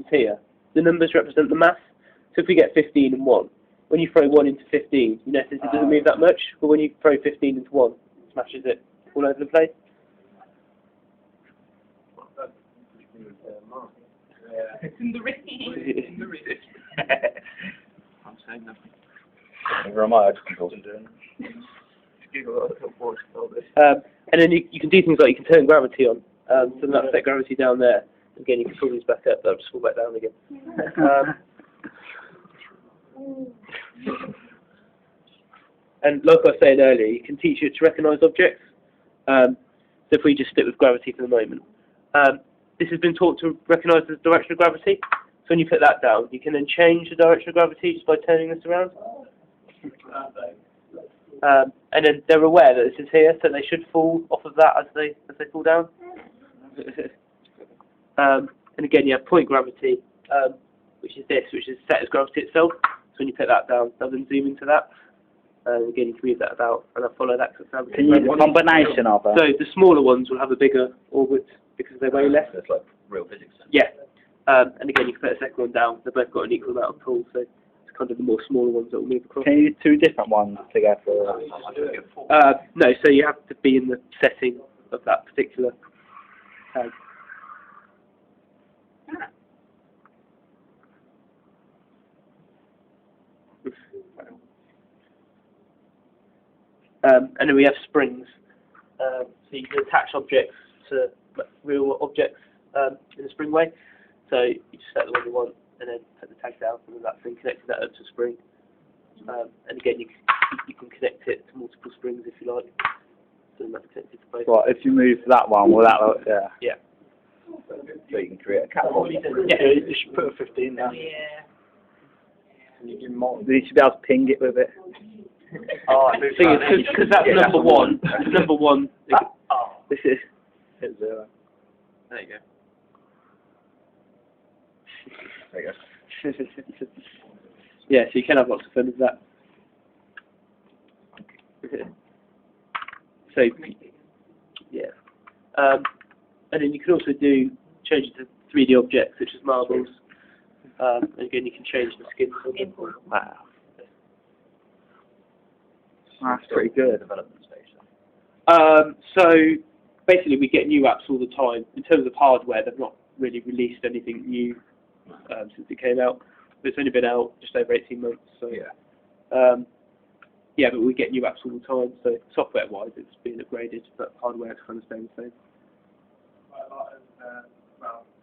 here, the numbers represent the mass. So if we get 15 and 1, when you throw 1 into 15, you notice it doesn't move that much, but when you throw 15 into 1, it smashes it all over the place. It's in the wrist. In the wrist. I'm saying nothing. Never am I giggled. And then you can do things like you can turn gravity on, so that'll set gravity down there. Again, you can pull these back up, that'll just fall back down again. And like I was saying earlier, you can teach it to recognise objects. So if we just stick with gravity for the moment. This has been taught to recognise the direction of gravity. So when you put that down, you can then change the direction of gravity just by turning this around. And then they're aware that this is here, so they should fall off of that as they fall down. And again, you have point gravity, which is this, which is set as gravity itself. So when you put that down, they'll then zoom into that. And again, you can move that about, and I'll follow that. Can you do a combination of them? So the smaller ones will have a bigger orbit because they weigh less. It's like real physics. Yeah. And again, you can put a second one down. They've both got an equal amount of pull, so it's kind of the more smaller ones that will move across. Can you do two different ones together? No, so you have to be in the setting of that particular tag. And then we have springs. So you can attach objects to real objects in a spring way. So you just set the one you want and then put the tag down, and that's then connected that up to a spring. And again, you can connect it to multiple springs if you like. So that's connected to both. What, if you move that one, will that look, yeah? Yeah. So you can create a catwalk. Yeah, you should put a 15 down. Yeah. And you give more. You should be able to ping it with it. Oh, because that's number one. Number one. This is. Hit 0. There you go. There you go. Yeah, so you can have lots of fun with that. So, yeah. And then you can also change it to 3D objects such as marbles. And again, you can change the skin. Wow. That's pretty good. Development station. So basically, we get new apps all the time. In terms of hardware, they've not really released anything new since it came out. But it's only been out just over 18 months. So yeah. Yeah, but we get new apps all the time. So software-wise, it's being upgraded, but hardware is kind of staying the same. Quite a lot of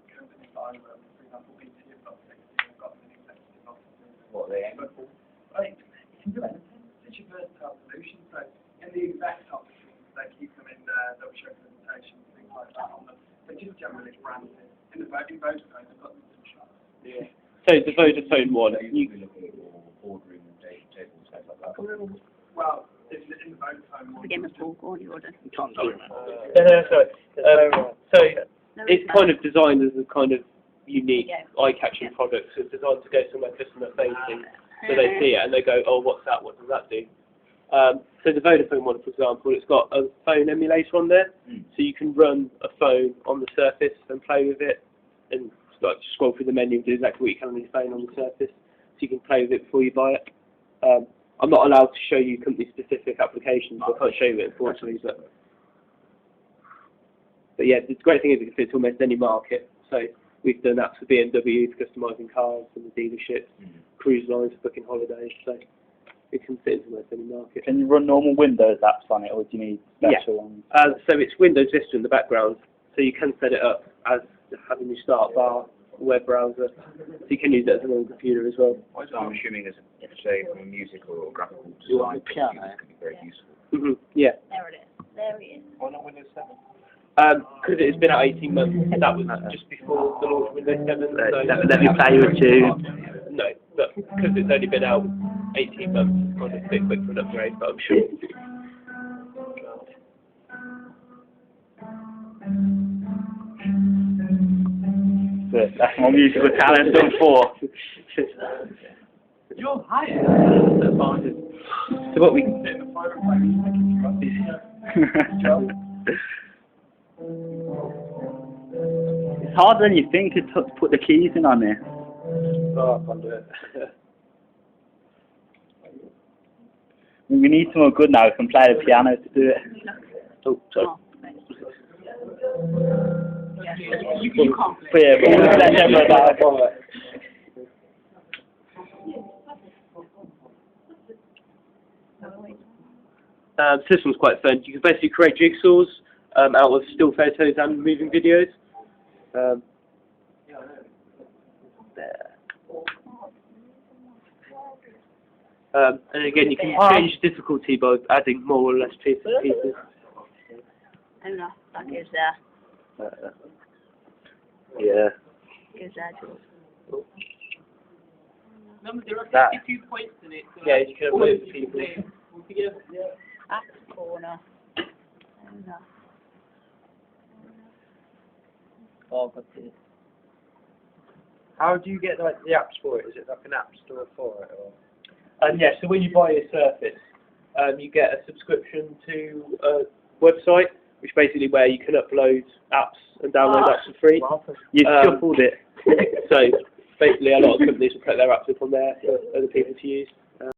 companies like, for example, BT have got 60, have got an executive officer. What are they aiming for? Like, you can do anything. Such a versatile solution. So in the exec offices, they keep them in they'll show presentations, things like that on them. They're just generally branded. In Vodafone, they've got them in shops. Yeah. So the Vodafone one, You be looking at your boardroom and table stuff like that. Well, in the Vodafone one. The game of talk audio order. You can't do it. sorry. So it's kind of designed as a kind of unique, eye-catching product. So it's designed to go somewhere customer-facing, so they see it and they go, "Oh, what's that? What does that do?" So the Vodafone one, for example, it's got a phone emulator on there, so you can run a phone on the Surface and play with it, and like scroll through the menu and do exactly what you can on your phone on the Surface. So you can play with it before you buy it. I'm not allowed to show you company-specific applications. So I can't show you it, unfortunately. But yeah, the great thing is it can fit to almost any market. So we've done apps for BMW for customising cars and the dealerships, cruise lines for booking holidays. So it can fit into almost any market. Can you run normal Windows apps on it, or do you need special ones? So it's Windows Vista in the background. So you can set it up as having your start bar, web browser. So you can use it as a normal computer as well. So I'm assuming as say from a musical or graphical design, it can be very useful. Yeah. There it is. There he is. Why not Windows 7? Because it's been out 18 months. That was just before the launch of Windows 7. So Let me play you a tune. No, but because it's only been out 18 months, it's kind of a bit quick for an upgrade, but I'm sure. That's my musical talent done for. You're higher. So what we It's harder than you think to put the keys in on there. Oh, I can't do it. We need someone good now who can play the piano to do it. Oh, sorry. Oh, right. You can't play. But yeah, we'll let them know that. This one's quite fun. You can basically create jigsaws out of still photos and moving videos. There. And again, you can change difficulty by adding more or less pieces. Hang on, that goes there. Yeah. Goes there, Jules. Remember, there are That. 52 points in it. So Yeah, you can all upload of you people. play all together. Back corner. Hang on. Oh, but how do you get like the apps for it? Is it like an app store for it, or? Yeah, so when you buy a Surface, you get a subscription to a website, which basically where you can upload apps and download apps for free. You shuffled it. So basically, a lot of companies will put their apps up on there for other people to use.